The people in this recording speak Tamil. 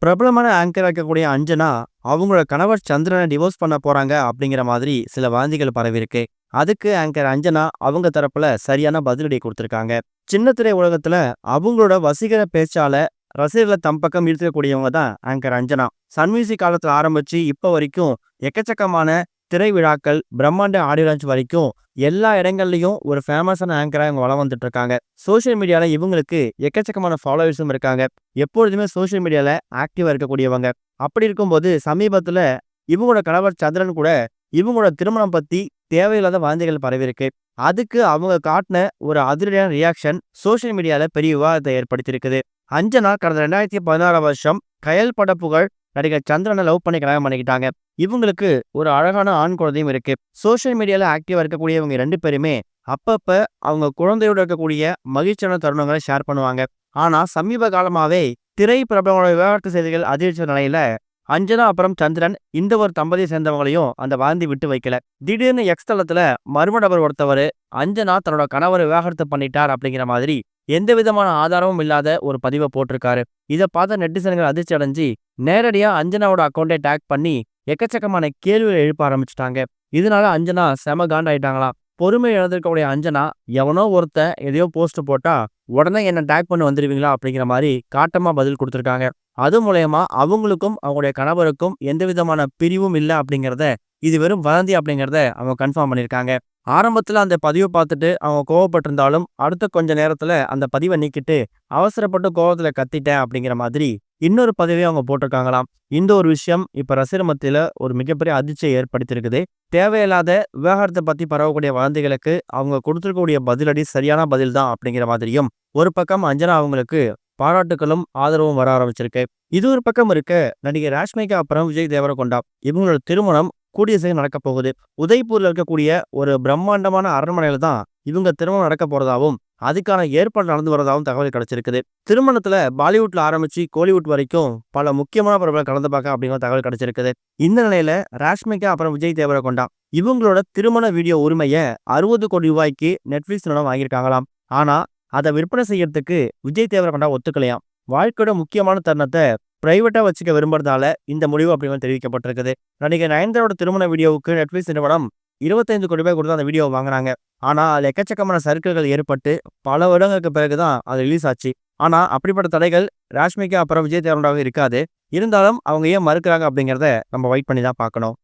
பிரபலமான ஆங்கரா இருக்கக்கூடிய அஞ்சனா, அவங்களோட கணவர் சந்திரன டிவோர்ஸ் பண்ண போறாங்க அப்படிங்கிற மாதிரி சில வதந்திகள் பரவியிருக்கு. அதுக்கு ஆங்கர் அஞ்சனா அவங்க தரப்புல சரியான பதிலடி குடுத்திருக்காங்க. சின்ன திரை உலகத்துல அவங்களோட வசீகர பேச்சால ரசிகர்கள தம் பக்கம் ஈர்க்கக்கூடியவங்க தான் ஆங்கர் அஞ்சனா. சன் மியூசிக் காலத்துல ஆரம்பிச்சு இப்ப வரைக்கும் எக்கச்சக்கமான திரை விழாக்கள், பிரம்மாண்ட ஆடியோ லான்ச் வரைக்கும் எல்லா இடங்கள்லயும் ஒரு ஃபேமஸான ஆங்கரா இவங்க வலம் வந்துட்டு இருக்காங்க. சோசியல் மீடியால இவங்களுக்கு எக்கச்சக்கமான ஃபாலோவர்ஸும் இருக்காங்க. எப்பொழுதுமே சோசியல் மீடியால ஆக்டிவா இருக்கக்கூடியவங்க. அப்படி இருக்கும்போது சமீபத்துல இவங்களோட கணவர் சந்திரன் கூட இவங்களோட திருமணம் பத்தி தேவையில்லாத வதந்திகள் பரவியிருக்கு. அதுக்கு அவங்க காட்டின ஒரு அதிரடியான ரியாக்ஷன் சோசியல் மீடியால பெரிய விவாதத்தை ஏற்படுத்தியிருக்குது. அஞ்சனா கடந்த 2016 வருஷம் கயல் பட புகழ் நடிகர் சந்திரனை லவ் பண்ணி கல்யாணம் பண்ணிக்கிட்டாங்க. இவங்களுக்கு ஒரு அழகான ஆண் குழந்தையும் இருக்கு. சோசியல் மீடியால ஆக்டிவா இருக்கக்கூடிய இவங்க 2 பேருமே அப்பப்ப அவங்க குழந்தையோட இருக்கக்கூடிய மகிழ்ச்சியான தருணங்களை ஷேர் பண்ணுவாங்க. ஆனா சமீப காலமாவே திரை பிரபலங்களோட விவாகரத்து செய்திகள் அதிர்ச்சி நிலையில அஞ்சனா அப்புறம் சந்திரன் இந்த ஒரு தம்பதியை சேர்ந்தவங்களையும் அந்த வாந்தி விட்டு வைக்கல. திடீர்னு எக்ஸ் தளத்துல மர்ம நபர் ஒருத்தவர் அஞ்சனா தன்னோட கணவரை விவாகரத்து பண்ணிட்டார் அப்படிங்கிற மாதிரி எந்த விதமான ஆதாரமும் இல்லாத ஒரு பதிவை போட்டிருக்காரு. இதை பார்த்த நெட்டிசன்கள் அதிர்ச்சி அடைஞ்சு நேரடியா அஞ்சனாவோட அக்கௌண்ட்டை டேக் பண்ணி எக்கச்சக்கமான கேள்விகளை எழுப்ப ஆரம்பிச்சுட்டாங்க. இதனால அஞ்சனா செம காண்டாயிட்டாங்களாம். பொறுமை இழந்திருக்கக்கூடிய அஞ்சனா எவனோ ஒருத்தன் எதையோ போஸ்ட் போட்டா உடனே என்ன டேக் பண்ணி வந்துருவீங்களா அப்படிங்கிற மாதிரி காட்டமா பதில் கொடுத்துருக்காங்க. அது மூலயமா அவங்களுக்கும் அவங்களுடைய கணவருக்கும் எந்த விதமான பிரிவும் இல்லை அப்படிங்கிறத, இது வெறும் வதந்தி அப்படிங்கிறத அவங்க கன்ஃபார்ம் பண்ணியிருக்காங்க. ஆரம்பத்துல அந்த பதிவை பார்த்துட்டு அவங்க கோவப்பட்டிருந்தாலும் அடுத்த கொஞ்ச நேரத்துல அந்த பதிவை நீக்கிட்டு அவசரப்பட்டு கோவத்துல கத்திட்டேன் அப்படிங்கிற மாதிரி இன்னொரு பதிவையும் அவங்க போட்டிருக்காங்களாம். இந்த ஒரு விஷயம் இப்ப ரசிகர் மத்தியில ஒரு மிகப்பெரிய அதிர்ச்சியை ஏற்படுத்தியிருக்குது. தேவையில்லாத விவாகரத்தை பத்தி பரவக்கூடிய வதந்திகளுக்கு அவங்க கொடுத்துருக்கக்கூடிய பதிலடி சரியான பதில் தான் அப்படிங்கிற மாதிரியும் ஒரு பக்கம் அஞ்சனா அவங்களுக்கு பாராட்டுகளும் ஆதரவும் வர ஆரம்பிச்சிருக்கு. இது ஒரு பக்கம் இருக்க, நடிகை ராஷ்மிகா அப்புறம் விஜய் தேவரகொண்டா இவங்களோட திருமணம் கூடிய சீக்கிரம் நடக்க போகுது. உதய்பூர்ல இருக்கக்கூடிய ஒரு பிரம்மாண்டமான அரண்மனையில தான் இவங்க திருமணம் நடக்க போறதாவும் அதுக்கான ஏற்பாடு நடந்து வரதாகவும் தகவல் கிடைச்சிருக்குது. திருமணத்துல பாலிவுட்ல ஆரம்பிச்சு கோலிவுட் வரைக்கும் பல முக்கியமான பிரபலம் கலந்துப்பாங்க அப்படிங்கிற தகவல் கிடைச்சிருக்குது. இந்த நிலையில ராஷ்மிகா அப்புறம் விஜய் தேவரகொண்டா இவங்களோட திருமண வீடியோ உரிமையை 60 கோடி ரூபாய்க்கு நெட்ஃபிளிக்ஸ் நிறுவனம் வாங்கியிருக்காங்களாம். ஆனா அதை விற்பனை செய்யறதுக்கு விஜய் தேவரகொண்டா ஒத்துக்கலையாம். வாழ்க்கையோட முக்கியமான தருணத்தை பிரைவேட்டா வச்சுக்க விரும்புறதால இந்த முடிவு அப்படின்னு தெரிவிக்கப்பட்டிருக்குது. நடிகை நயன்தாரோட திருமண வீடியோவுக்கு நெட்ஃபிளிக்ஸ் நிறுவனம் 25 கோடி ரூபாய் கொடுத்து அந்த வீடியோ வாங்கினாங்க. ஆனா அதுல எக்கச்சக்கமான சர்க்கிள்கள் ஏற்பட்டு பல வருடங்களுக்கு பிறகுதான் அது ரிலீஸ் ஆச்சு. ஆனா அப்படிப்பட்ட தடைகள் ராஷ்மிகா அப்புறம் விஜய் தேவரகொண்டாவும் இருக்காது. இருந்தாலும் அவங்க ஏன் மறுக்கிறாங்க அப்படிங்கிறத நம்ம வெயிட் பண்ணி தான் பார்க்கணும்.